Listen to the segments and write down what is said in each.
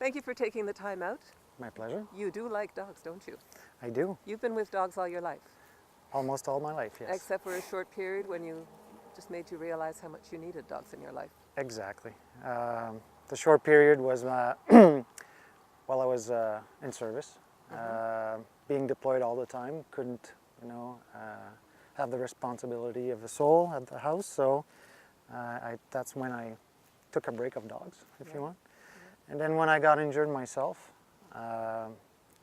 Thank you for taking the time out. My pleasure. You do like dogs, don't you? I do. You've been with dogs all your life. Almost all my life, yes. Except for a short period when you just made you realize how much you needed dogs in your life. Exactly. The short period was while I was in service, being deployed all the time. Couldn't, have the responsibility of a soul at the house. So that's when I took a break of dogs, if you want. Yeah. And then when I got injured myself, I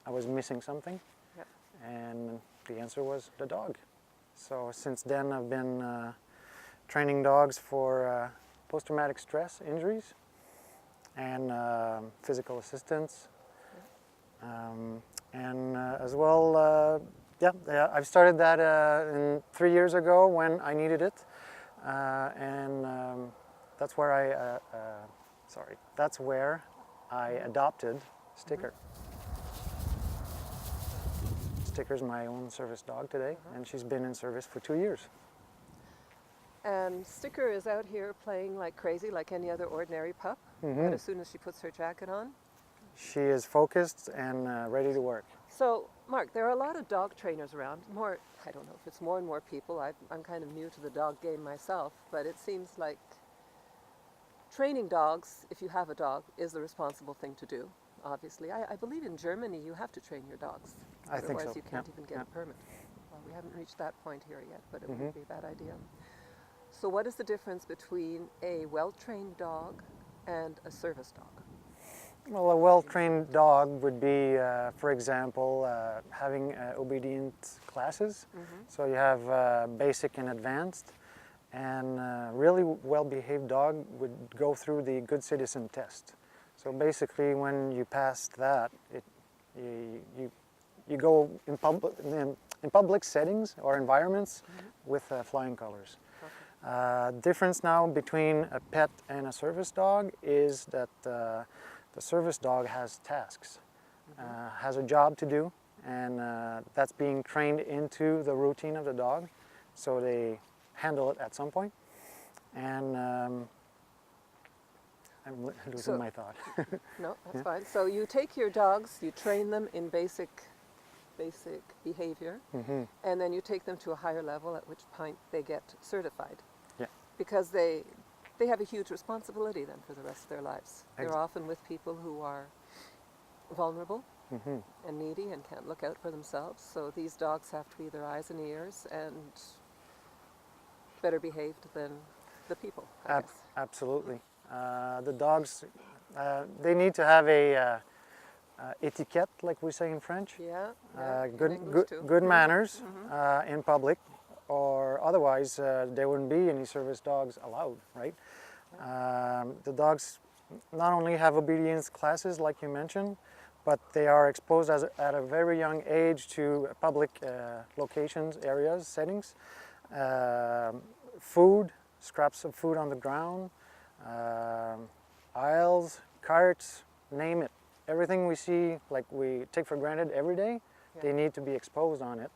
was missing something, and the answer was the dog. So since then I've been training dogs for post-traumatic stress injuries and physical assistance, and as well, I've started that 3 years ago when I needed it, and that's where I adopted Sticker. Sticker's my own service dog today, and she's been in service for 2 years. And Sticker is out here playing like crazy, like any other ordinary pup. But as soon as she puts her jacket on, she is focused and ready to work. So, Marc, there are a lot of dog trainers around. I don't know if it's more and more people. I'm kind of new to the dog game myself, but it seems like training dogs, if you have a dog, is the responsible thing to do. Obviously, I believe in Germany you have to train your dogs. I think so. Otherwise you can't even get a permit. Well, we haven't reached that point here yet, but it would be a bad idea. So what is the difference between a well-trained dog and a service dog? Well, a well-trained dog would be, for example, having obedient classes. So you have basic and advanced, and really well-behaved dog would go through the good citizen test. So basically, when you pass that, you go in public settings or environments with flying colors. Difference now between a pet and a service dog is that the service dog has tasks, has a job to do, and that's being trained into the routine of the dog, so they handle it at some point. And I'm losing my thought. No, that's fine. So you take your dogs, you train them in basic behavior, and then you take them to a higher level, at which point they get certified. Yeah. Because they have a huge responsibility then for the rest of their lives. They're often with people who are vulnerable and needy and can't look out for themselves. So these dogs have to be their eyes and ears and better behaved than the people, I guess. Absolutely. The dogs, they need to have a etiquette, like we say in French. Good manners in public, or otherwise there wouldn't be any service dogs allowed, right? The dogs not only have obedience classes, like you mentioned, but they are exposed at a very young age to public locations, areas, settings, food, scraps of food on the ground, aisles, carts, name it. Everything we see, like we take for granted every day, they need to be exposed on it,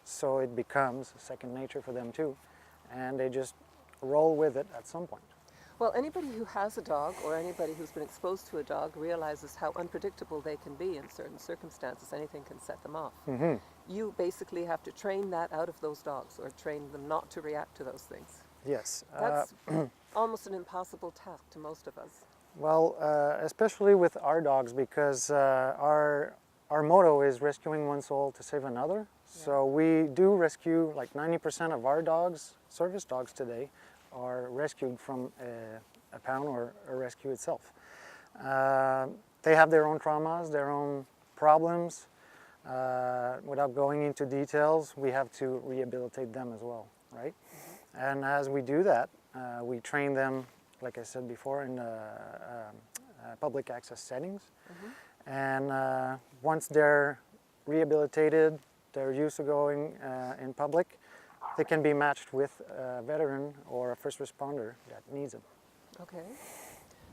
so it becomes second nature for them too, and they just roll with it at some point. Well, anybody who has a dog or anybody who's been exposed to a dog realizes how unpredictable they can be in certain circumstances. Anything can set them off. You basically have to train that out of those dogs, or train them not to react to those things. Yes. That's almost an impossible task to most of us. Well, especially with our dogs, because our motto is rescuing one soul to save another. So we do rescue, like 90% of our dogs, service dogs today, are rescued from a pound or a rescue itself. They have their own traumas, their own problems. Without going into details, we have to rehabilitate them as well, right? And as we do that, we train them, like I said before, in public access settings. And once they're rehabilitated, they're used to going in public, they can be matched with a veteran or a first responder that needs them. Okay.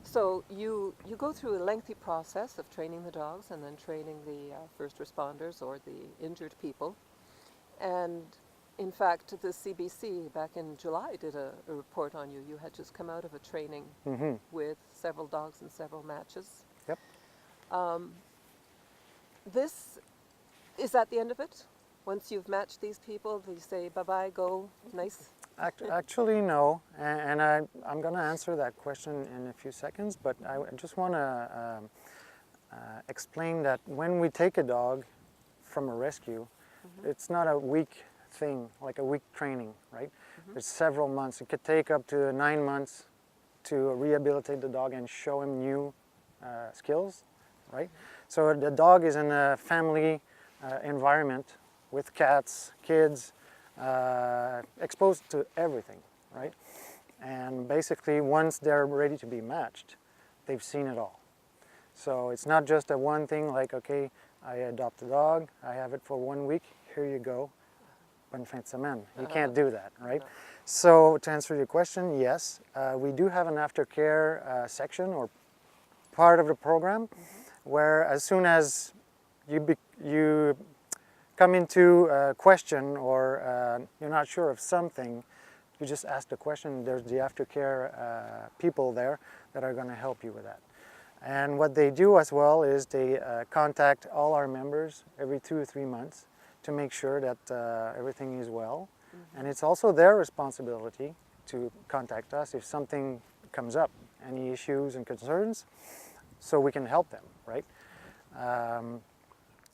So you go through a lengthy process of training the dogs and then training the first responders or the injured people. And in fact, the CBC back in July did a report on you. You had just come out of a training with several dogs and several matches. Yep. This, is that the end of it? Once you've matched these people, do you say bye-bye, go, nice? Actually, no, and I'm going to answer that question in a few seconds, but I just want to explain that when we take a dog from a rescue, it's not a week thing, like a week training, right? It's several months. It could take up to 9 months to rehabilitate the dog and show him new skills, right? So the dog is in a family environment with cats, kids, exposed to everything, right? And basically, once they're ready to be matched, they've seen it all. So it's not just a one thing like, okay, I adopt a dog, I have it for 1 week, here you go, bonne fin de semaine. You can't do that, right? So to answer your question, yes, we do have an aftercare section or part of the program where as soon as you come into a question or you're not sure of something, you just ask the question. There's the aftercare people there that are going to help you with that. And what they do as well is they contact all our members every 2 or 3 months to make sure that everything is well. And it's also their responsibility to contact us if something comes up, any issues and concerns, so we can help them, right?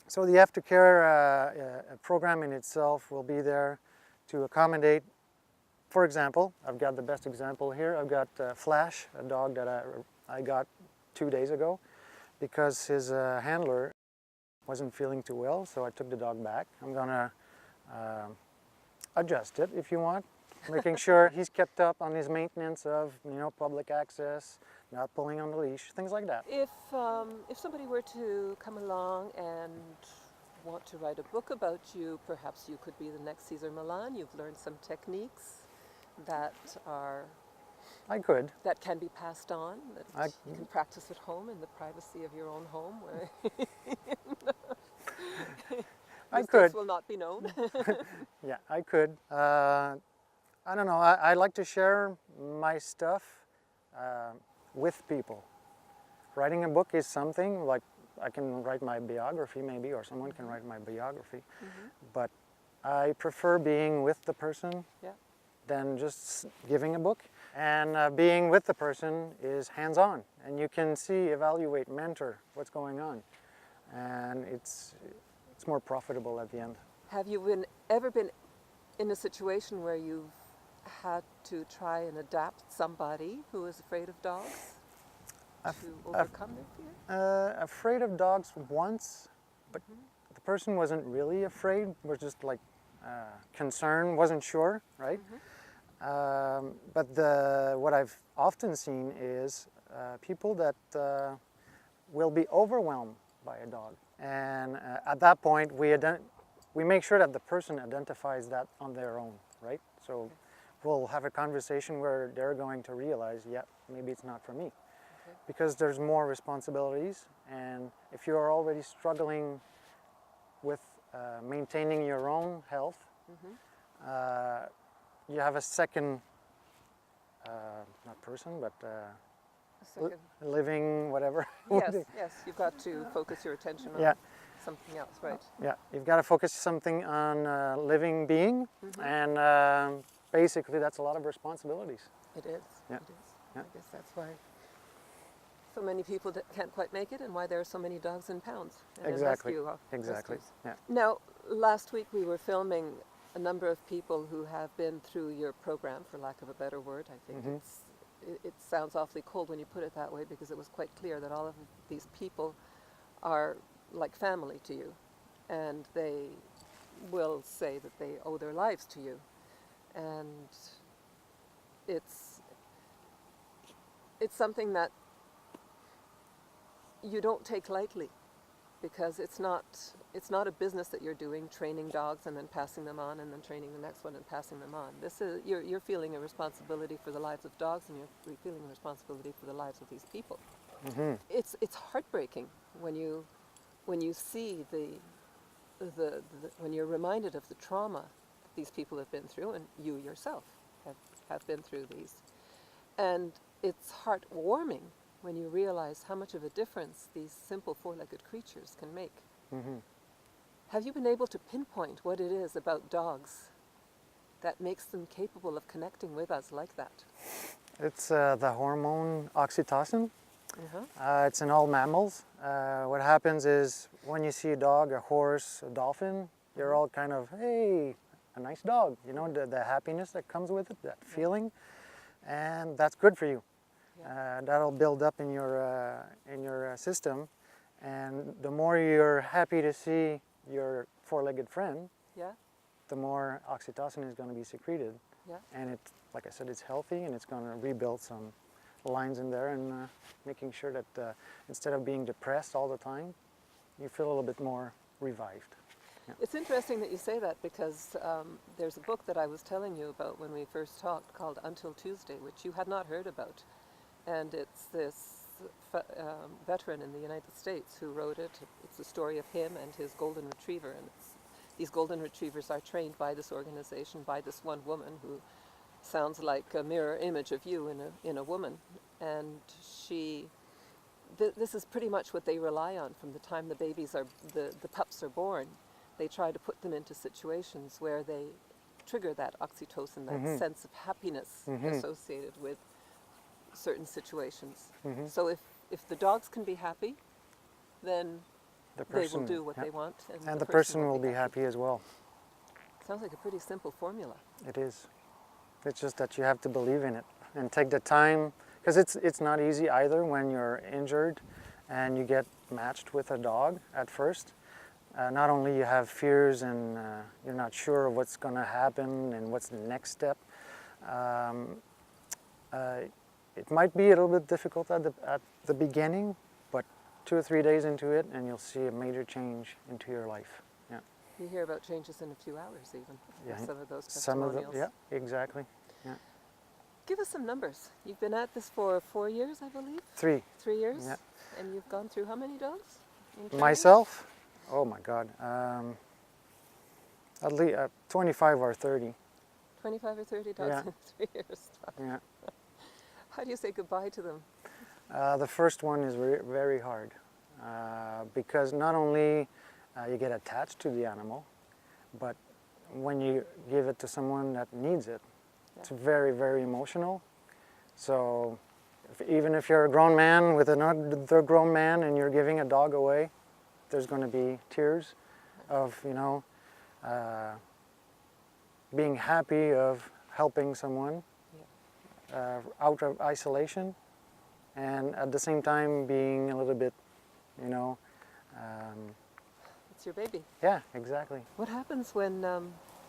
So the aftercare program in itself will be there to accommodate. For example, I've got the best example here. I've got Flash, a dog that I got 2 days ago because his handler wasn't feeling too well, so I took the dog back. I'm gonna adjust it if you want, making sure he's kept up on his maintenance of, public access, not pulling on the leash, things like that. If somebody were to come along and want to write a book about you, perhaps you could be the next Cesar Millan. You've learned some techniques that can be passed on, that you can practice at home in the privacy of your own home, where mistakes will not be known. Yeah, I could. I don't know, I like to share my stuff with people. Writing a book is something, like I can write my biography maybe, or someone can write my biography, but I prefer being with the person than just giving a book. And being with the person is hands-on, and you can see, evaluate, mentor what's going on, and it's more profitable at the end. Have you ever been in a situation where you've had to try and adapt somebody who is afraid of dogs to overcome their fear? Afraid of dogs once, but the person wasn't really afraid, was just like concerned, wasn't sure, right? But what I've often seen is people that will be overwhelmed by a dog. And at that point, we make sure that the person identifies that on their own, right? So we'll have a conversation where they're going to realize, yeah, maybe it's not for me. Because there's more responsibilities, and if you're already struggling with maintaining your own health, you have a second, not person, but living, whatever. Yes, you've got to focus your attention on something else, right? Yeah, you've got to focus something on living being, and basically that's a lot of responsibilities. It is. Yeah. It is. Yeah. I guess that's why so many people can't quite make it, and why there are so many dogs in pounds. And Exactly. rescues. Yeah. Now, last week we were filming a number of people who have been through your program, for lack of a better word. I think it sounds awfully cold when you put it that way, because it was quite clear that all of these people are like family to you, and they will say that they owe their lives to you, and it's something that you don't take lightly, because it's not a business that you're doing, training dogs and then passing them on, and then training the next one and passing them on. This is you're feeling a responsibility for the lives of dogs, and you're feeling a responsibility for the lives of these people. It's heartbreaking when you see when you're reminded of the trauma that these people have been through, and you yourself have been through these. And it's heartwarming when you realize how much of a difference these simple four-legged creatures can make. Mm-hmm. Have you been able to pinpoint what it is about dogs that makes them capable of connecting with us like that? It's the hormone oxytocin. Uh-huh. It's in all mammals. What happens is when you see a dog, a horse, a dolphin, you're all kind of, hey, a nice dog. You know, the happiness that comes with it, that feeling, and that's good for you. Yeah. That'll build up in your system, and the more you're happy to see your four-legged friend, Yeah? the more oxytocin is going to be secreted. Yeah. And it, like I said, it's healthy, and it's going to rebuild some lines in there, and making sure that instead of being depressed all the time, you feel a little bit more revived. Yeah. It's interesting that you say that because there's a book that I was telling you about when we first talked called Untitled Tuesday, which you had not heard about. And it's this veteran in the United States who wrote it. It's the story of him and his golden retriever. And these golden retrievers are trained by this organization, by this one woman who sounds like a mirror image of you in a woman. And this is pretty much what they rely on from the time the pups are born. They try to put them into situations where they trigger that oxytocin, that sense of happiness associated with certain situations. So if the dogs can be happy, then they will do what they want. And the person will be happy as well. Sounds like a pretty simple formula. It is. It's just that you have to believe in it and take the time, because it's not easy either when you're injured and you get matched with a dog at first. Not only you have fears and you're not sure of what's going to happen and what's the next step. It might be a little bit difficult at the beginning, but 2 or 3 days into it, and you'll see a major change into your life. Yeah. You hear about changes in a few hours, even. Yeah. Some of those Some of testimonials. them, yeah, exactly. Yeah. Give us some numbers. You've been at this for 4 years, I believe. 3. 3 years. Yeah. And you've gone through how many dogs? Myself? Oh my God. At least 25 or 30. 25 or 30 dogs Yeah. in 3 years. Yeah. How do you say goodbye to them? The first one is very hard because not only you get attached to the animal, but when you give it to someone that needs it, it's very, very emotional. So even if you're a grown man with another grown man and you're giving a dog away, there's going to be tears of, being happy of helping someone out of isolation, and at the same time being a little bit, It's your baby. yeah, exactly. What happens when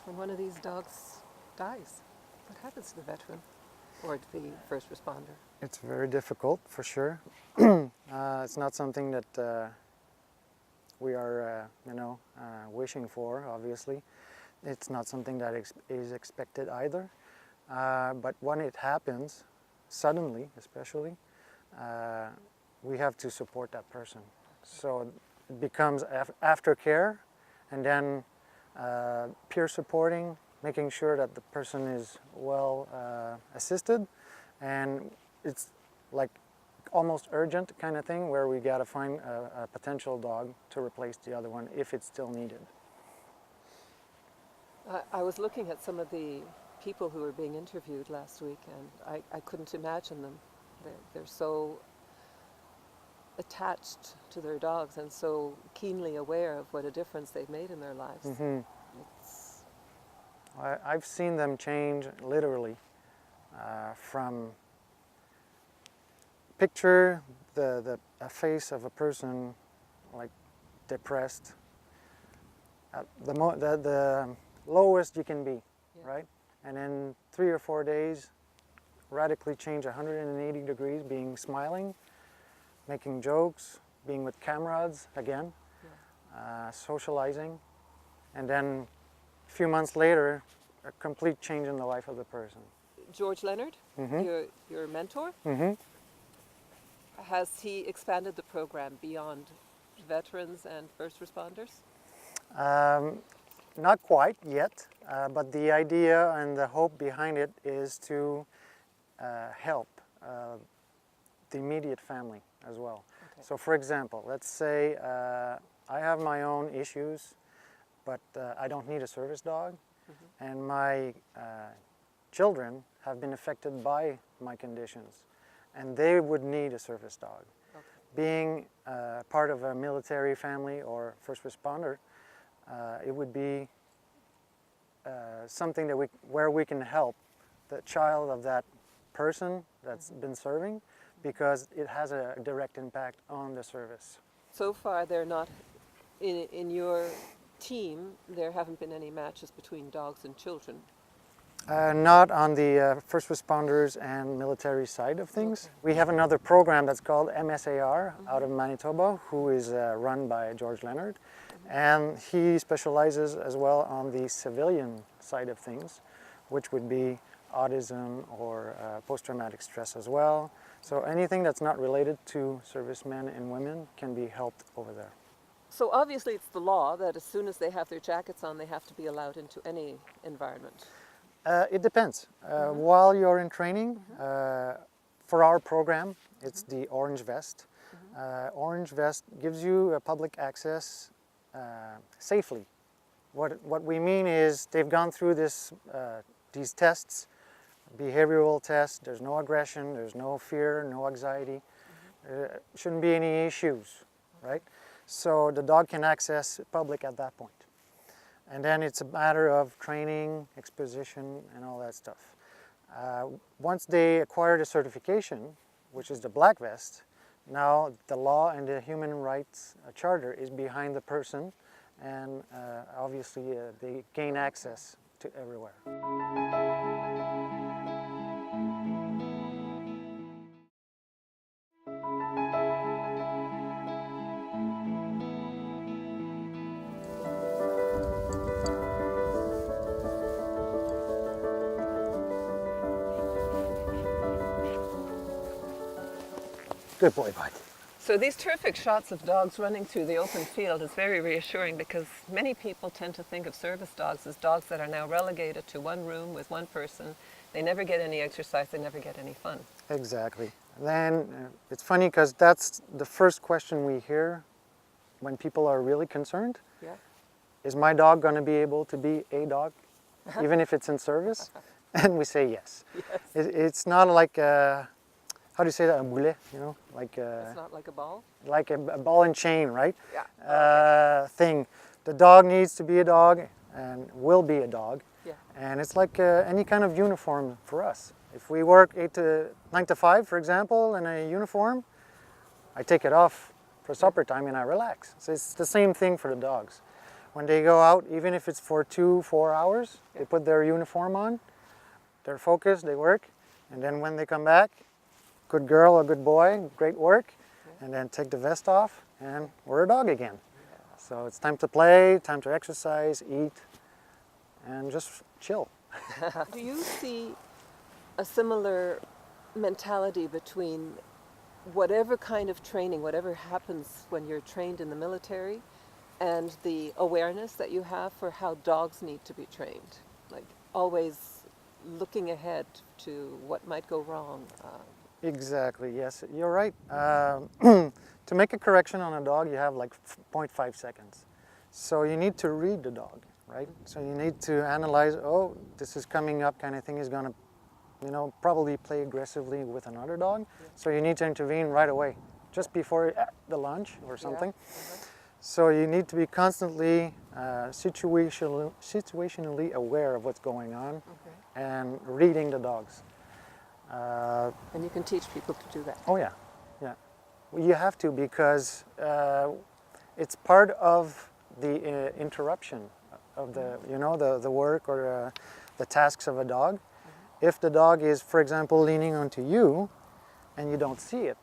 one of these dogs dies? What happens to the veteran or to the first responder? It's very difficult, for sure. It's not something that we are, wishing for, obviously. It's not something that is expected either. But when it happens, suddenly especially, we have to support that person. So it becomes aftercare, and then peer supporting, making sure that the person is well assisted, and it's like almost urgent kind of thing where we got to find a potential dog to replace the other one if it's still needed. I was looking at some of the people who were being interviewed last week, and I couldn't imagine them. They're so attached to their dogs and so keenly aware of what a difference they've made in their lives. I've seen them change literally from picture a face of a person like depressed at the lowest you can be, right? And in 3 or 4 days, radically change 180 degrees, being smiling, making jokes, being with comrades again, socializing, and then a few months later, a complete change in the life of the person. George Leonard, your mentor, has he expanded the program beyond veterans and first responders? Not quite yet, but the idea and the hope behind it is to help the immediate family as well. Okay. So for example, let's say I have my own issues, but I don't need a service dog, and my children have been affected by my conditions, and they would need a service dog. Okay. Being part of a military family or first responder, it would be something that where we can help the child of that person that's been serving, because it has a direct impact on the service. So far, they're not in your team. There haven't been any matches between dogs and children. Not on the first responders and military side of things. Okay. We have another program that's called MSAR out of Manitoba, who is run by George Leonard, and he specializes as well on the civilian side of things, which would be autism or post-traumatic stress as well. So anything that's not related to servicemen and women can be helped over there. So obviously, it's the law that as soon as they have their jackets on, they have to be allowed into any environment. It depends. While you're in training, for our program, it's the Orange Vest. Orange Vest gives you a public access safely. What we mean is they've gone through these tests, behavioral tests. There's no aggression, there's no fear, no anxiety. Shouldn't be any issues, right? So the dog can access public at that point. And then it's a matter of training, exposition, and all that stuff. Once they acquire the certification, which is the Black Vest, now the law and the Human Rights Charter is behind the person, and obviously they gain access to everywhere. Good boy, bud. So these terrific shots of dogs running through the open field is very reassuring, because many people tend to think of service dogs as dogs that are now relegated to one room with one person. They never get any exercise, they never get any fun. Exactly. Then it's funny because that's the first question we hear when people are really concerned. Yeah. Is my dog going to be able to be a dog, even if it's in service? And we say yes. Yes. It's not like how do you say that? A boulet, you know, like It's not like a ball? like a ball and chain, right? Yeah. Thing. The dog needs to be a dog and will be a dog. Yeah. And it's like any kind of uniform for us. If we work 9 to 5, for example, in a uniform, I take it off for supper time and I relax. So it's the same thing for the dogs. When they go out, even if it's for 2-4 hours, they put their uniform on, they're focused, they work, and then when they come back, good girl or good boy, great work, and then take the vest off and we're a dog again. So it's time to play, time to exercise, eat, and just chill. Do you see a similar mentality between whatever kind of training, whatever happens when you're trained in the military, and the awareness that you have for how dogs need to be trained? Like always looking ahead to what might go wrong. Exactly, yes, you're right. To make a correction on a dog, you have like 0.5 seconds. So you need to read the dog, right? So you need to analyze, oh, this is coming up kind of thing, is gonna, you know, probably play aggressively with another dog. Yeah. So you need to intervene right away, just before the lunch or something. Yeah. So you need to be constantly situationally aware of what's going on and reading the dogs. And you can teach people to do that. Oh yeah, yeah. Well, you have to, because it's part of the interruption of the, you know, the work or the tasks of a dog. If the dog is, for example, leaning onto you and you don't see it,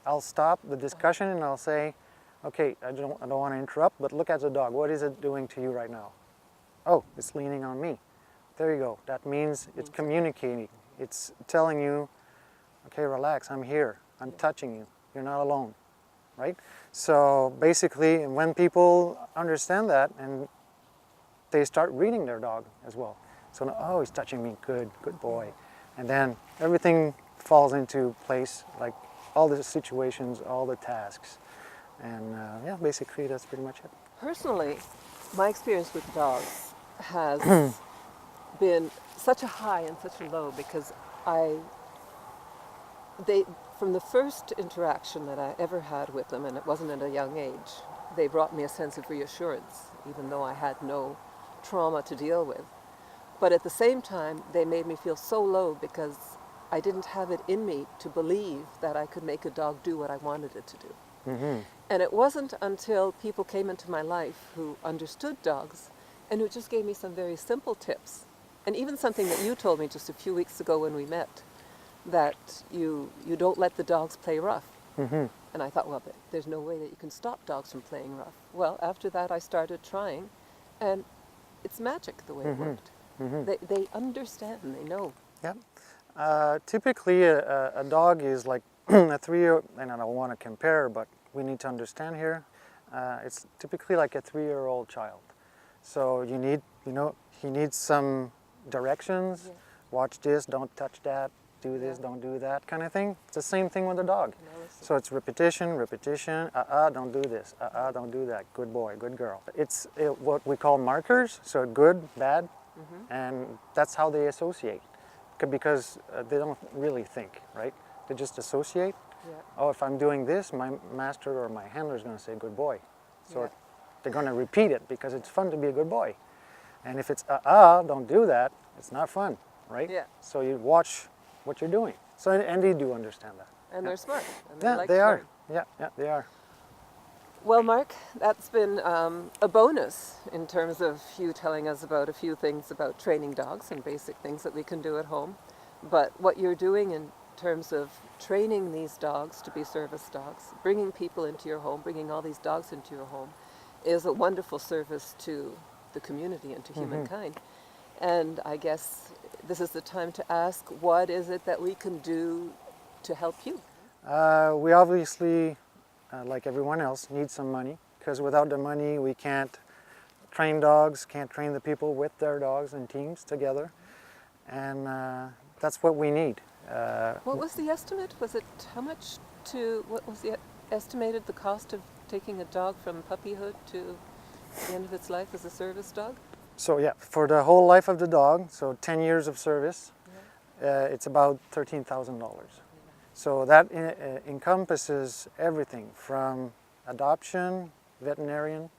I'll stop the discussion and I'll say, okay, I don't want to interrupt, but look at the dog. What is it doing to you right now? Oh, it's leaning on me. There you go. That means it's communicating. It's telling you, okay, relax, I'm here, I'm touching you, you're not alone, right? So basically, when people understand that, and they start reading their dog as well. So, oh, he's touching me, good boy. And then everything falls into place like all the situations, all the tasks. And yeah, basically that's pretty much it. Personally, my experience with dogs has been such a high and such a low because from the first interaction that I ever had with them, and it wasn't at a young age, they brought me a sense of reassurance, even though I had no trauma to deal with. But at the same time, they made me feel so low because I didn't have it in me to believe that I could make a dog do what I wanted it to do. Mm-hmm. And it wasn't until people came into my life who understood dogs and who just gave me some very simple tips. And even something that you told me just a few weeks ago when we met, that you don't let the dogs play rough. Mm-hmm. And I thought, well, but there's no way that you can stop dogs from playing rough. Well, after that I started trying, and it's magic the way it worked. Mm-hmm. They understand, they know. Yep. Typically a dog is like a 3-year, and I don't want to compare, but we need to understand here, it's typically like a 3-year-old child. So you need, he needs some directions. Yeah. Watch this, don't touch that, do this, Yeah. don't do that kind of thing. It's the same thing with the dog. Analysis. So it's repetition, don't do this, don't do that, good boy, good girl. It's what we call markers, so good, bad, and that's how they associate. Because they don't really think, right? They just associate. Yeah. Oh, if I'm doing this, my master or my handler is going to say good boy. So Yeah. they're going to repeat it because it's fun to be a good boy. And if it's don't do that, it's not fun, right? Yeah. So you watch what you're doing. So and they do understand that. And they're smart. And Yeah, like they to are. learn. Yeah, they are. Well, Marc, that's been a bonus in terms of you telling us about a few things about training dogs and basic things that we can do at home. But what you're doing in terms of training these dogs to be service dogs, bringing people into your home, bringing all these dogs into your home, is a wonderful service to the community and to humankind. And I guess this is the time to ask, what is it that we can do to help you? We obviously, like everyone else, need some money, because without the money we can't train dogs, can't train the people with their dogs in teams together, and that's what we need. What was the estimate? Was it how much what was the estimated the cost of taking a dog from puppyhood to the end of its life as a service dog? So yeah, for the whole life of the dog, so 10 years of service, it's about $13,000. So that encompasses everything from adoption, veterinarian,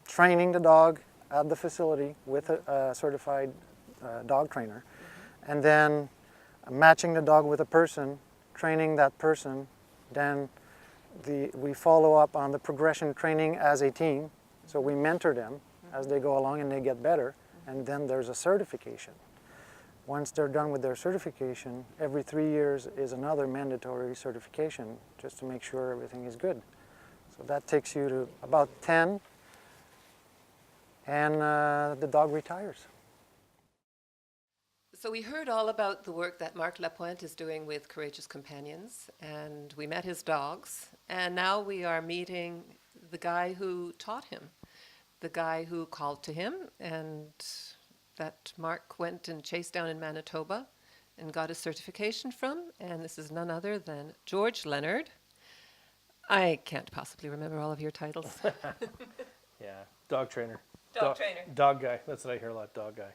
training the dog at the facility with a certified dog trainer, and then matching the dog with a person, training that person, then we follow up on the progression training as a team, so we mentor them as they go along and they get better, and then there's a certification. Once they're done with their certification, every 3 years is another mandatory certification just to make sure everything is good. So that takes you to about 10, and the dog retires. So we heard all about the work that Marc Lapointe is doing with Courageous Companions, and we met his dogs, and now we are meeting the guy who taught him, the guy who called to him, and that Marc went and chased down in Manitoba and got a certification from, and this is none other than George Leonard. I can't possibly remember all of your titles. Yeah, dog trainer. Dog trainer. Dog guy. That's what I hear a lot, dog guy.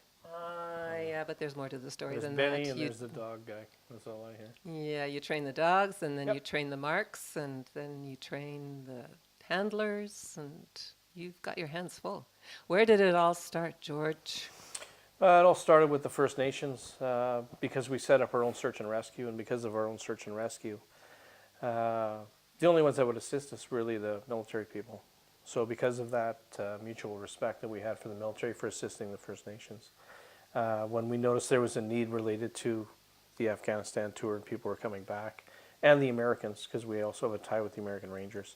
Yeah, but there's more to the story There's than Benny that. and there's the dog guy. That's all I hear. Yeah, you train the dogs, and then Yep. you train the marks, and then you train the handlers, and you've got your hands full. Where did it all start, George? It all started with the First Nations because we set up our own search and rescue, and because of our own search and rescue, the only ones that would assist us really the military people. So because of that mutual respect that we had for the military for assisting the First Nations, when we noticed there was a need related to the Afghanistan tour and people were coming back, and the Americans, because we also have a tie with the American Rangers,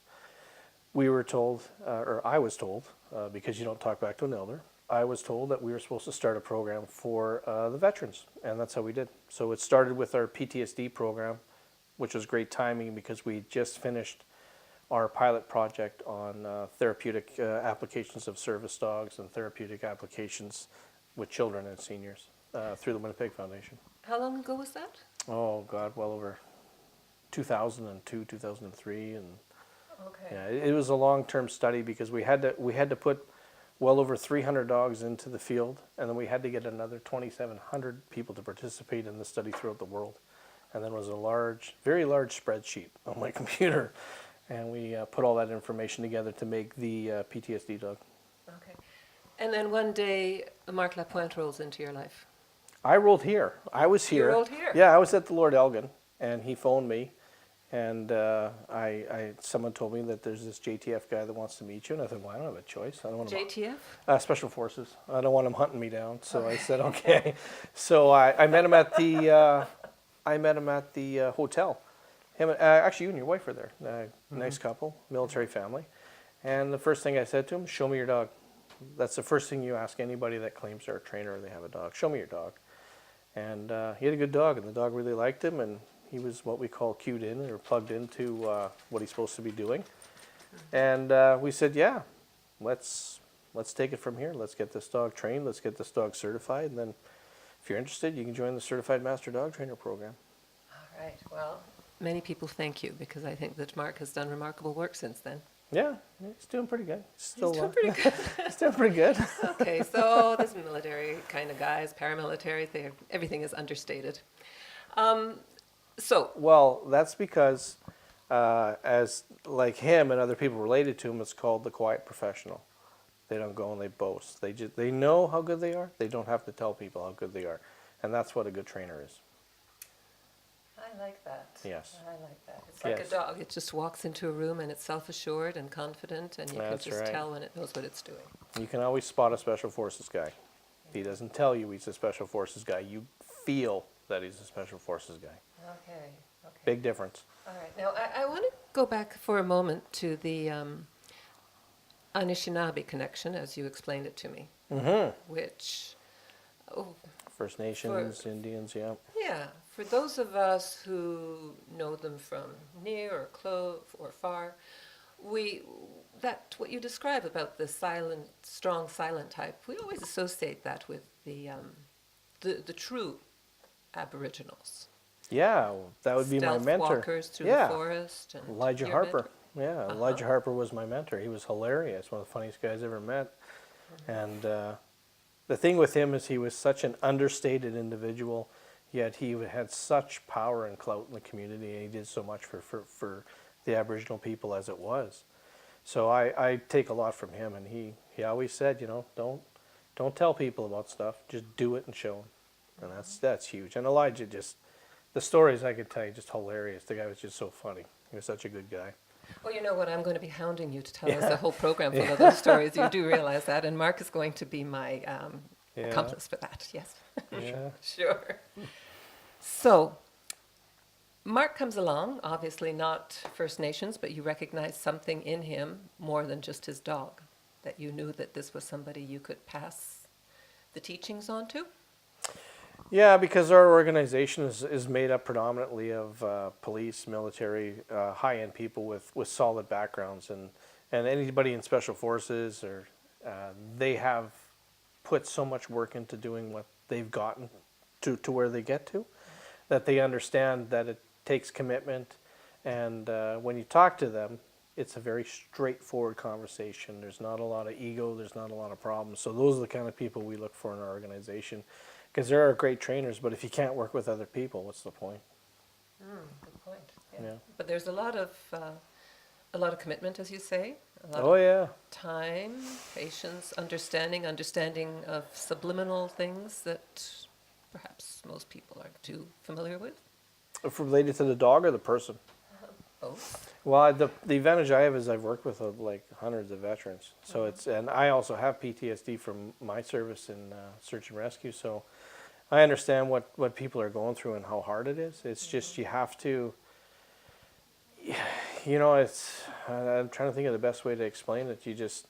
we were told, or I was told, because you don't talk back to an elder, I was told that we were supposed to start a program for the veterans, and that's how we did. So it started with our PTSD program, which was great timing because we just finished our pilot project on therapeutic applications of service dogs and therapeutic applications with children and seniors through the Winnipeg Foundation. How long ago was that? Oh God, well over 2002, 2003, and Okay. yeah, it was a long-term study because we had to put well over 300 dogs into the field, and then we had to get another 2,700 people to participate in the study throughout the world. And then it was a very large spreadsheet on my computer, and we put all that information together to make the PTSD dog. Okay. And then one day, Marc Lapointe rolls into your life. I rolled here. I was here. You rolled here? Yeah, I was at the Lord Elgin, and he phoned me, and someone told me that there's this JTF guy that wants to meet you, and I thought, well, I don't have a choice. I don't want him. JTF? Special Forces. I don't want him hunting me down, so I said okay. So I met him at the hotel. Actually, you and your wife were there. Nice couple, military family. And the first thing I said to him, show me your dog. That's the first thing you ask anybody that claims they're a trainer or they have a dog. Show me your dog. And he had a good dog, and the dog really liked him, and he was what we call cued in or plugged into what he's supposed to be doing. And we said, yeah, let's take it from here. Let's get this dog trained. Let's get this dog certified. And then if you're interested, you can join the Certified Master Dog Trainer program. All right. Well, many people thank you because I think that Marc has done remarkable work since then. Yeah, he's doing pretty good. He's doing pretty good. He's doing pretty good. Okay, so these military kind of guys, paramilitary, everything is understated. Well, that's because as like him and other people related to him, it's called the quiet professional. They don't go and they boast. They know how good they are. They don't have to tell people how good they are, and that's what a good trainer is. I like that. Yes. I like that. It's like Yes. a dog. It just walks into a room and it's self-assured and confident, and you That's can just right. tell when it knows what it's doing. You can always spot a Special Forces guy. He doesn't tell you he's a Special Forces guy. You feel that he's a Special Forces guy. Okay. Big difference. All right. Now, I want to go back for a moment to the Anishinaabe connection, as you explained it to me, which, First Nations, Indians, yeah. yeah, for those of us who know them from near or close or far, what you describe about the silent, strong silent type, we always associate that with the true Aboriginals. Yeah, that would be my Stealth mentor. walkers through Yeah. the forest. And Elijah your Harper. mentor? Yeah, Elijah Harper was my mentor. He was hilarious, one of the funniest guys I ever met. And the thing with him is he was such an understated individual, yet he had such power and clout in the community, and he did so much for the Aboriginal people as it was. So I take a lot from him, and he always said, don't tell people about stuff, just do it and show them. And that's huge. And Elijah the stories I could tell you, just hilarious. The guy was just so funny. He was such a good guy. Well, you know what? I'm going to be hounding you to tell us a whole program full of those stories. You do realize that, and Marc is going to be my accomplice for that. Yes, Yeah. sure. So, Marc comes along, obviously not First Nations, but you recognize something in him more than just his dog, that you knew that this was somebody you could pass the teachings on to? Yeah, because our organization is made up predominantly of police, military, high-end people with solid backgrounds, and anybody in special forces or they have put so much work into doing what they've gotten to where they get to, that they understand that it takes commitment, and when you talk to them, it's a very straightforward conversation. There's not a lot of ego, there's not a lot of problems. So those are the kind of people we look for in our organization. Because there are great trainers, but if you can't work with other people, what's the point? Good point. Yeah. But there's a lot of commitment, as you say. A lot Oh of yeah. time, patience, understanding of subliminal things that perhaps most people aren't too familiar with. If related to the dog or the person? Both. Well, the advantage I have is I've worked with like hundreds of veterans. So and I also have PTSD from my service in search and rescue. So I understand what people are going through and how hard it is. It's just you have to, I'm trying to think of the best way to explain it.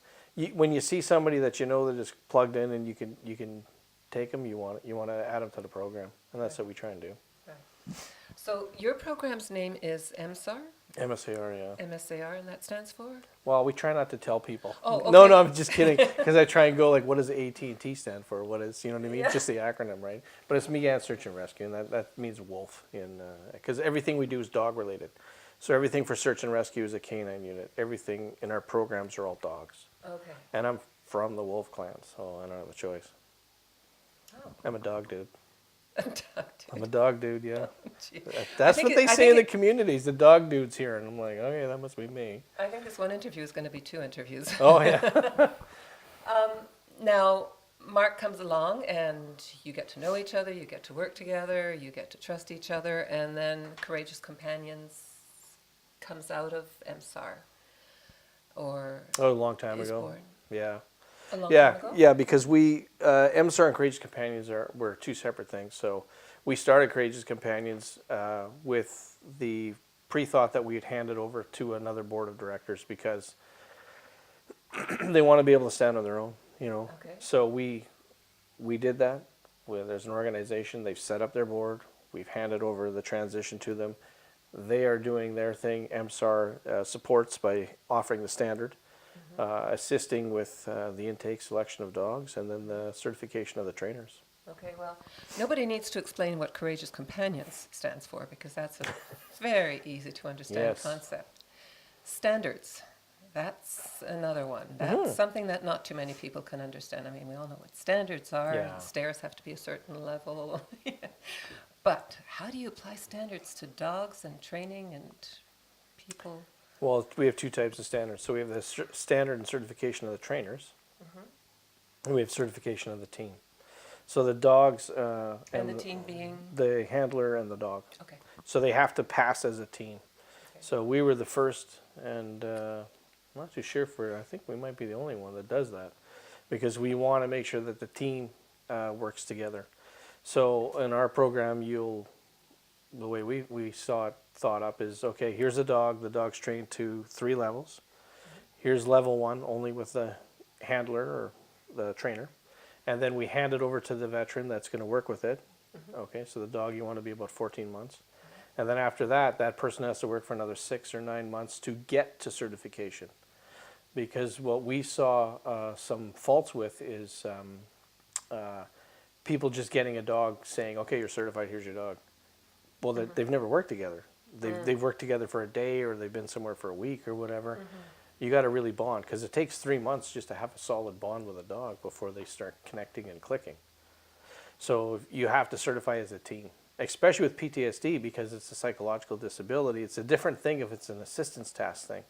When you see somebody that you know that is plugged in and you can take them, you want to add them to the program, and that's what we try and do. Right. So your program's name is MSAR? MSAR, yeah. MSAR, and that stands for? Well, we try not to tell people. Oh, okay. No, I'm just kidding. Because I try and go like, what does AT&T stand for? What is, you know what I mean? Yeah. Just the acronym, right? But it's Megan Search and Rescue, and that means wolf. Because everything we do is dog related. So everything for search and rescue is a canine unit. Everything in our programs are all dogs. Okay. And I'm from the wolf clan, so I don't have a choice. Oh. I'm a dog dude. A dog dude. I'm a dog dude, yeah. Gee. That's think what they I say think in the it- communities, the dog dude's here. And I'm like, okay, that must be me. I think this one interview is going to be 2 interviews. Oh, yeah. Now, Marc comes along and you get to know each other, you get to work together, you get to trust each other, and then Courageous Companions comes out of MSAR. Or Oh, a long time is ago. born. Yeah. A long Yeah, time ago? yeah, because we MSAR and Courageous Companions were 2 separate things. So we started Courageous Companions with the pre-thought that we'd hand it over to another board of directors because they want to be able to stand on their own, you know. Okay. So we did that. There's an organization. They've set up their board. We've handed over the transition to them. They are doing their thing. MSAR supports by offering the standard. Assisting with the intake selection of dogs and then the certification of the trainers. Okay, well, nobody needs to explain what Courageous Companions stands for because that's a very easy to understand Yes. concept. Standards, that's another one. That's something that not too many people can understand. I mean, we all know what standards are. Yeah. Stairs have to be a certain level. But how do you apply standards to dogs and training and people? Well, we have 2 types of standards. So we have the standard and certification of the trainers, and we have certification of the team. So the dogs And the team being? the handler and the dog. Okay. So they have to pass as a team. Okay. So we were the first, and I'm not too sure I think we might be the only one that does that, because we want to make sure that the team works together. So in our program, the way we saw it thought up is, okay, here's a dog. The dog's trained to 3 levels. Here's level 1, only with the handler or the trainer. And then we hand it over to the veteran that's going to work with it. Okay, so the dog, you want to be about 14 months. And then after that, that person has to work for another 6 or 9 months to get to certification. Because what we saw some faults with is people just getting a dog saying, okay, you're certified, here's your dog. Well, they've never worked together. They've worked together for a day, or they've been somewhere for a week or whatever. You got to really bond, because it takes 3 months just to have a solid bond with a dog before they start connecting and clicking. So you have to certify as a team, especially with PTSD, because it's a psychological disability. It's a different thing if it's an assistance task thing.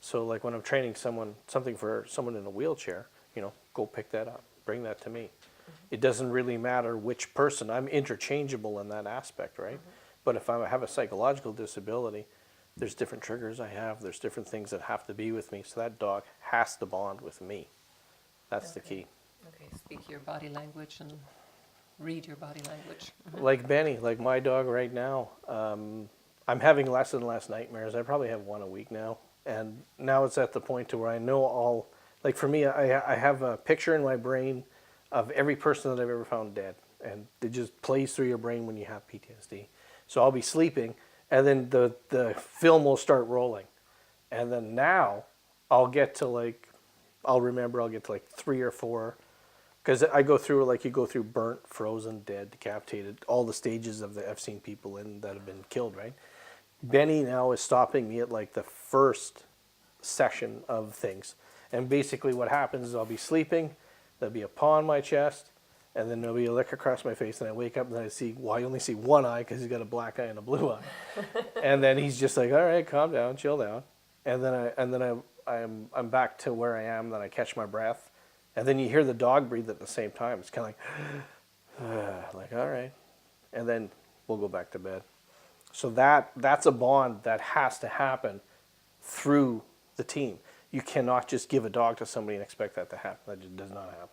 So like when I'm training something for someone in a wheelchair, go pick that up, bring that to me. It doesn't really matter which person. I'm interchangeable in that aspect, right? But if I have a psychological disability, there's different triggers I have. There's different things that have to be with me. So that dog has to bond with me. That's the key. Okay, speak your body language and read your body language. Like Benny, like my dog right now, I'm having less and less nightmares. I probably have 1 a week now. And now it's at the point to where I know like for me, I have a picture in my brain of every person that I've ever found dead. And it just plays through your brain when you have PTSD. So I'll be sleeping, and then the film will start rolling. And then now I'll get to like 3 or 4, because I go through, like you go through burnt, frozen, dead, decapitated, all the stages of I've seen people in that have been killed, right? Benny now is stopping me at like the first session of things. And basically what happens is I'll be sleeping, there'll be a paw on my chest, and then there'll be a lick across my face, and I wake up and I only see one eye because he's got a black eye and a blue eye. And then he's just like, all right, calm down, chill down. And then I'm back to where I am, then I catch my breath. And then you hear the dog breathe at the same time. It's kind of like all right. And then we'll go back to bed. So that's a bond that has to happen through the team. You cannot just give a dog to somebody and expect that to happen. That just does not happen.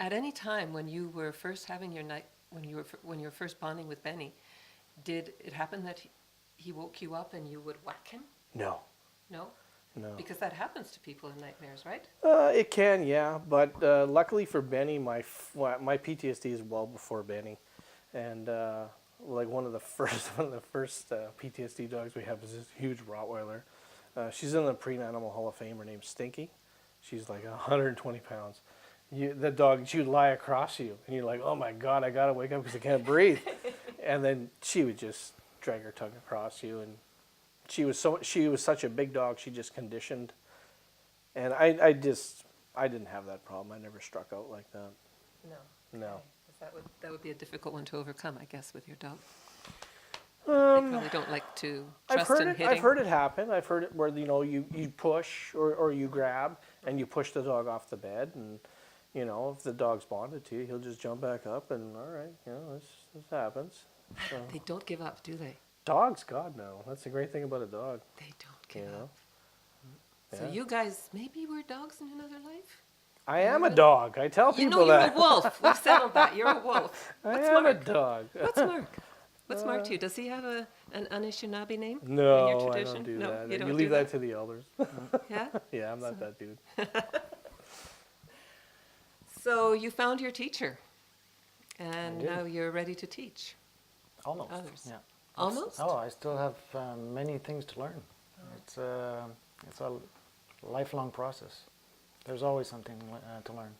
At any time when you were first having your night, when you were first bonding with Benny, did it happen that he woke you up and you would whack him? No. No? No. Because that happens to people in nightmares, right? It can, yeah, but luckily for Benny, my PTSD is well before Benny, and like one of the first PTSD dogs we have is this huge Rottweiler. She's in the Pre-Animal Hall of Fame. Her name's Stinky. She's like 120 pounds. The dog, she would lie across you, and you're like, oh my God, I gotta wake up because I can't breathe. And then she would just drag her tongue across you, and she was such a big dog. She just conditioned, and I didn't have that problem. I never struck out like that. No. No. Okay. 'Cause that would be a difficult one to overcome, I guess, with your dog. They Um, probably don't like to I've trust in heard hitting. I've heard it happen. I've heard it where you push or you grab and you push the dog off the bed, and if the dog's bonded to you, he'll just jump back up, and all right, this happens. So. They don't give up, do they? Dogs, God no. That's the great thing about a dog. They don't give You know? up. So Yeah. you guys maybe were dogs in another life? I am a dog. I tell You people know you're that. a wolf. We've settled that. You're a wolf. I What's am Marc? a dog. What's Marc? What's Marc to you? Does he have an Anishinaabe name in your No, I tradition? don't do No, that. you don't You do leave that to the elders. Yeah? Yeah, I'm not that dude. So you found your teacher, and I did. now you're ready to teach Almost. others. Yeah. Almost? Oh, I still have many things to learn. It's a lifelong process. There's always something to learn.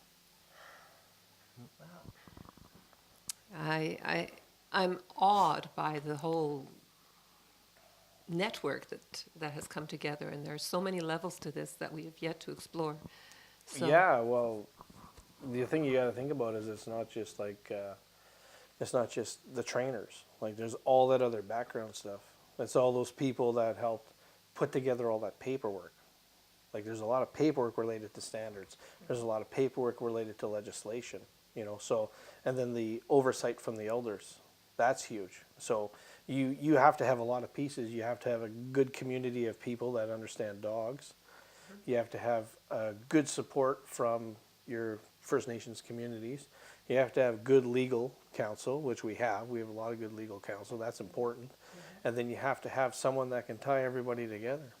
I'm awed by the whole network that has come together, and there are so many levels to this that we have yet to explore. So, Yeah, well, the thing you got to think about is it's not just the trainers. Like there's all that other background stuff. It's all those people that helped put together all that paperwork. Like there's a lot of paperwork related to standards. There's a lot of paperwork related to legislation. So and then the oversight from the elders. That's huge. So you have to have a lot of pieces. You have to have a good community of people that understand dogs. You have to have good support from your First Nations communities. You have to have good legal counsel, which we have. We have a lot of good legal counsel. That's important. And then you have to have someone that can tie everybody together.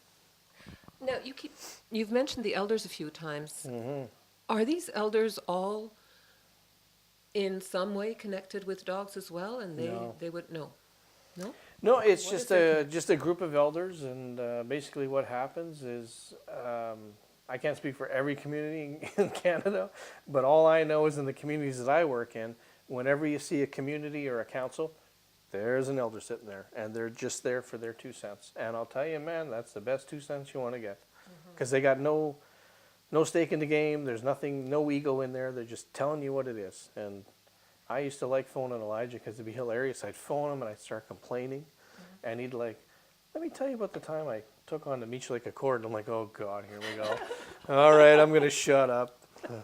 now you've mentioned the elders a few times. Mm-hmm. Are these elders all in some way connected with dogs as well? And No. they would no. No, it's What just is just a group of elders, and basically what happens is I can't speak for every community in Canada, but all I know is in the communities that I work in, whenever you see a community or a council, there's an elder sitting there, and they're just there for their 2 cents. And I'll tell you, man, that's the best 2 cents you want to get, because they got no stake in the game. There's nothing, no ego in there. They're just telling you what it is. And I used to like phoning Elijah because it'd be hilarious. I'd phone him and I'd start complaining, and he'd like, let me tell you about the time I took on the Meech like a cord. And I'm like, oh God, here we go. All right, I'm gonna shut up.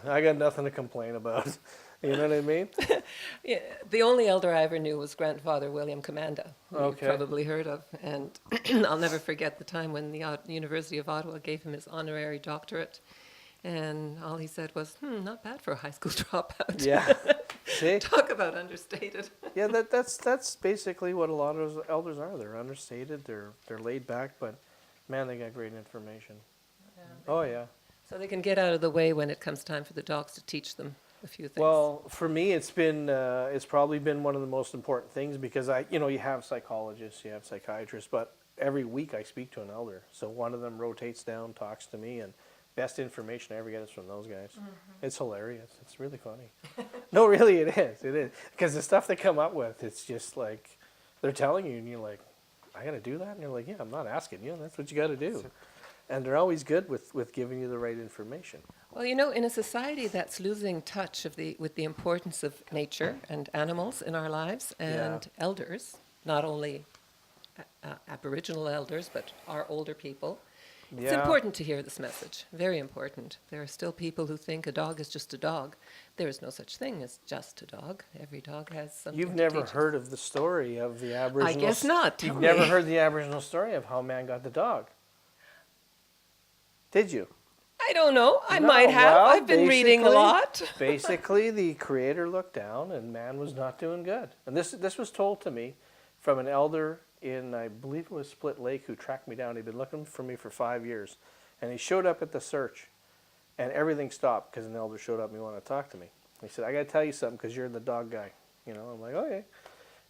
I got nothing to complain about. You know what I mean? Yeah, the only elder I ever knew was grandfather William Commanda, who Okay. you've probably heard of. And I'll never forget the time when the University of Ottawa gave him his honorary doctorate. And all he said was, not bad for a high school dropout. Yeah. See? Talk about understated. Yeah, that's basically what a lot of those elders are. They're understated. They're laid back, but man, they got great information. Oh yeah. So they can get out of the way when it comes time for the dogs to teach them a few things. Well, for me, it's probably been one of the most important things, because you have psychologists, you have psychiatrists, but every week I speak to an elder. So one of them rotates down, talks to me, and best information I ever get is from those guys. It's hilarious. It's really funny. No, really, it is. It is. Because the stuff they come up with, it's just like, they're telling you, and you're like, I got to do that? And you're like, yeah, I'm not asking you. That's what you got to do. And they're always good with giving you the right information. Well, in a society that's losing touch with the importance of nature and animals in our lives, and elders, not only Aboriginal elders, but our older people, it's important to hear this message. Very important. There are still people who think a dog is just a dog. There is no such thing as just a dog. Every dog has something You've to never teach us. heard of the story of the Aboriginal... I guess not. Tell You've me. never heard the Aboriginal story of how man got the dog. Did you? I don't know. I No, might have. well, I've been reading a basically- lot. Basically, the Creator looked down, and man was not doing good. And this was told to me from an elder in, I believe it was Split Lake, who tracked me down. He'd been looking for me for 5 years. And he showed up at the search, and everything stopped because an elder showed up and he wanted to talk to me. He said, I got to tell you something because you're the dog guy. You know, I'm like, okay.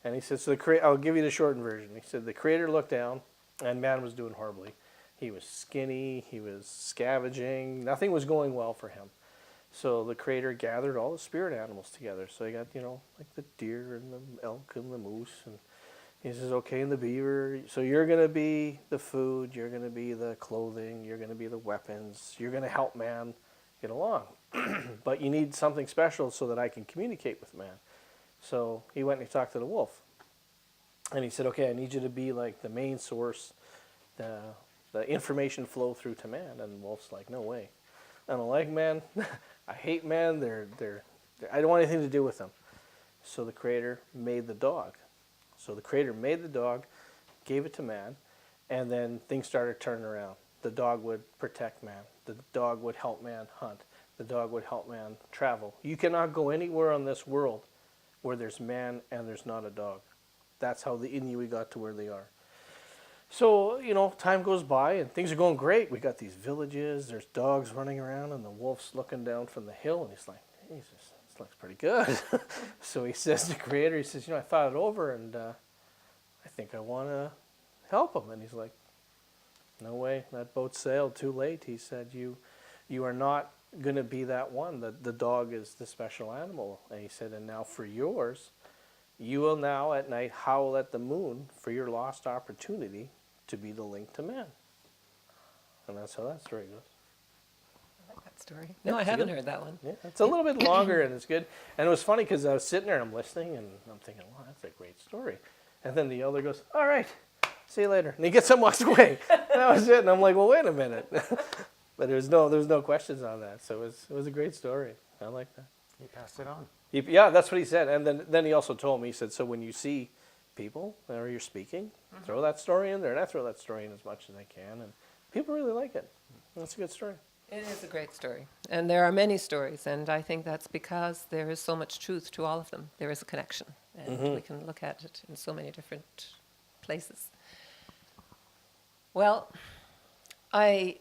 And he said, I'll give you the shortened version. He said, the Creator looked down, and man was doing horribly. He was skinny, he was scavenging, nothing was going well for him. So the Creator gathered all the spirit animals together. So he got, you know, like the deer and the elk and the moose. And he says, okay, and the beaver. So you're going to be the food, you're going to be the clothing, you're going to be the weapons, you're going to help man get along. But you need something special so that I can communicate with man. So he went and he talked to the wolf. And he said, okay, I need you to be like the main source, the information flow through to man. And the wolf's like, no way. I don't like man. I hate man. I don't want anything to do with them. So the Creator made the dog. So the Creator made the dog, gave it to man, and then things started turning around. The dog would protect man. The dog would help man hunt. The dog would help man travel. You cannot go anywhere on this world where there's man and there's not a dog. That's how the Inuit got to where they are. So, you know, time goes by and things are going great. We got these villages, there's dogs running around, and the wolf's looking down from the hill, and he's like, Jesus, this looks pretty good. So he says to the Creator, he says, you know, I thought it over, and I think I want to help him. And he's like, no way, that boat sailed too late. He said, you are not going to be that one. The dog is the special animal. And he said, and now for yours, you will now at night howl at the moon for your lost opportunity to be the link to man. And that's how that story goes. I like that story. No, I haven't heard that one. Yeah, it's a little bit longer and it's good. And it was funny because I was sitting there and I'm listening and I'm thinking, wow, that's a great story. And then the elder goes, all right, see you later. And he gets up and walks away. And that was it. And I'm like, well, wait a minute. But there was no questions on that. So it was a great story. I like that. He passed it on. Yeah, that's what he said. And then he also told me, he said, so when you see people or you're speaking, throw that story in there. And I throw that story in as much as I can. And people really like it. That's a good story. It is a great story. And there are many stories. And I think that's because there is so much truth to all of them. There is a connection. And we can look at it in so many different places. Well, I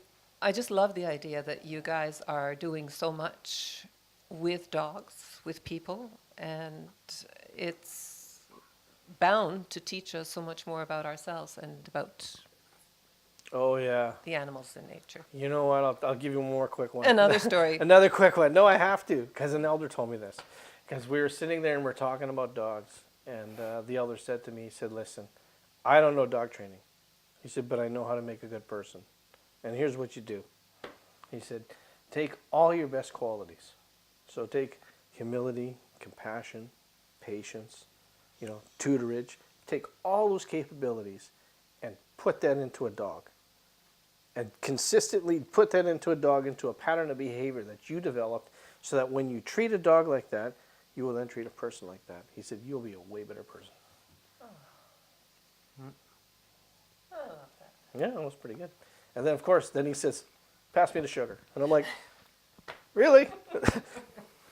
just love the idea that you guys are doing so much with dogs, with people, and it's bound to teach us so much more about ourselves and about the animals in nature. You know what? I'll give you one more quick one. Another story. Another quick one. No, I have to, because an elder told me this. Because we were sitting there and we're talking about dogs, and the elder said to me, he said, listen, I don't know dog training. He said, but I know how to make a good person. And here's what you do. He said, take all your best qualities. So take humility, compassion, patience, tutorage. Take all those capabilities and put that into a dog. And consistently put that into a dog, into a pattern of behavior that you developed, so that when you treat a dog like that, you will then treat a person like that. He said, you'll be a way better person. I love that. Yeah, that was pretty good. And then, of course, then he says, pass me the sugar. And I'm like, really?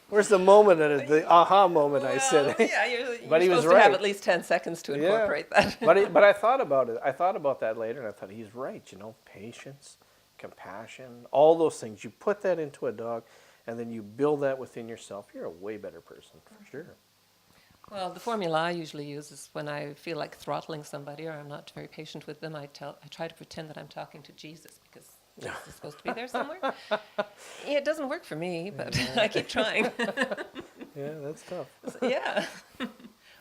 Where's the moment, the aha moment, I said. Yeah, you're But he was supposed to right. have at least 10 seconds to incorporate that. But I thought about it. I thought about that later, and I thought, he's right, patience, compassion, all those things. You put that into a dog, and then you build that within yourself. You're a way better person, for sure. Well, the formula I usually use is when I feel like throttling somebody or I'm not very patient with them, I try to pretend that I'm talking to Jesus, because Jesus is supposed to be there somewhere. It doesn't work for me, but I keep trying. Yeah, that's tough. Yeah.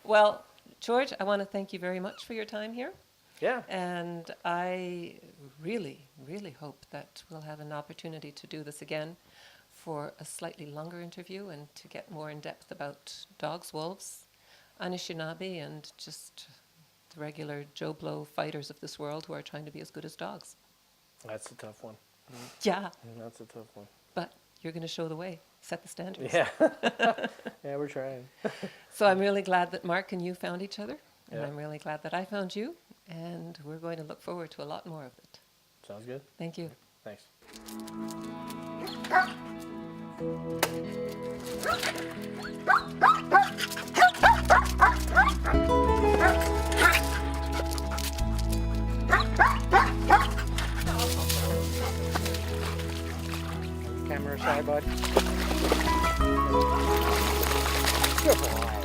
Well, George, I want to thank you very much for your time here. Yeah. And I really, really hope that we'll have an opportunity to do this again for a slightly longer interview and to get more in depth about dogs, wolves, Anishinaabe, and just the regular Joe Blow fighters of this world who are trying to be as good as dogs. That's a tough one. Yeah, That's a tough one. but you're going to show the way, set the standards. Yeah. Yeah, we're trying. So I'm really glad that Marc and you found each other, and Yeah. I'm really glad that I found you, and we're going to look forward to a lot more of it. Sounds good. Thank you. Thanks. camera shy, bud. Good boy.